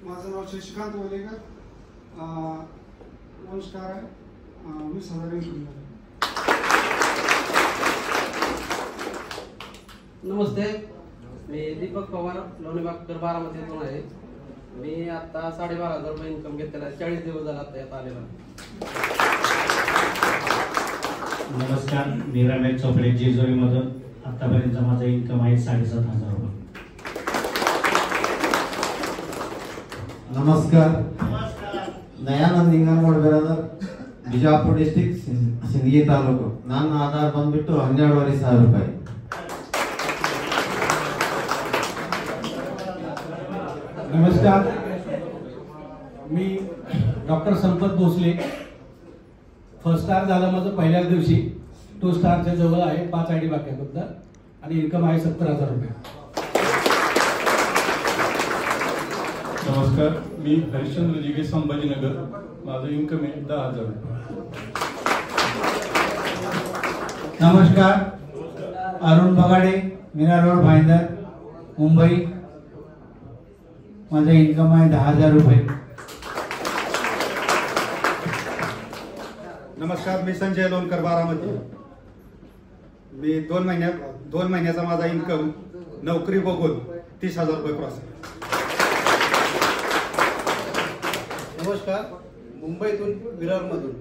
माझं नाव शशिकांत वलेकर, नमस्कार आहे. 20,000 नमस्ते, मी दीपक पवार, लोणीबाग बारामतीतून आहे. मी आता 12,500 रुपये इन्कम घेतलेला आहे. 40 दिवस झाला आता येत आलेला. नमस्कार, मी रमेश चोपडे, जेजुरीमधून. आतापर्यंत माझा इन्कम आहे 7,500 रुपये. नमस्कार, दयानंद इंगनमोड ब्रदर, ಬಿಜಾಪುರ ಡಿಸ್ಟ್ರಿಕ್ಟ್ ಸಿಂದಗಿ ತಾಲೂಕು. ನನ್ನ ಆಧಾರ ಬಂದ್ಬಿಟ್ಟು 12,500 ರೂಪಾಯಿ. नमस्कार, मी डॉक्टर संपत भोसले. फर्स्ट स्टार झालं माझं पहिल्याच दिवशी. 2 स्टारच्या जवळ आहे. 5 आयडी बाकी आहे फक्त आणि इन्कम आहे 70,000 रुपये. नमस्कार, मी हरिश्चंद्र जिगे, संभाजीनगर. माझं इन्कम आहे 10,000 रुपये. नमस्कार, अरुण बगाडे, मीरा रोड, भाईंदर, मुंबई. माझं इन्कम आहे 10,000 रुपये. नमस्कार, मी संजय लोणकर, बारामती. मी 2 महिन्याचा माझा इन्कम नोकरी बघून 30,000 रुपये क्रॉस. नमस्कार, मुंबईतून विरारमधून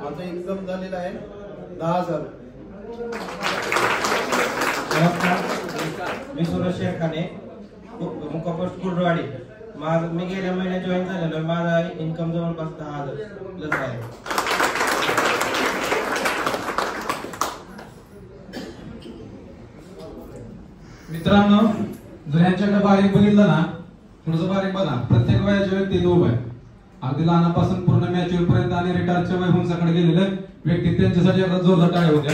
माझं इन्कम झालेलं आहे 10,000. नमस्कार, मी सुरेश शेरखाने, मुक्कापोस्ट कुर्डवाडी. मी गेल्या महिन्यात जॉईन झालेलो. माझा इन्कम जवळपास 10,000 प्लस आहे. मित्रांनो, जर यांच्याकडे बारीक बघितलं ना, थोडंसं बारीक बघा. प्रत्येक वयाच्या व्यक्ती उभं आहे. अगदी लहानापासून पूर्ण मॅच्युअर पर्यंत आणि रिटायरच्या वय होऊन सगळे गेलेले व्यक्ती, त्यांच्यासाठी एकदा जोरदार टाळ्या होत्या.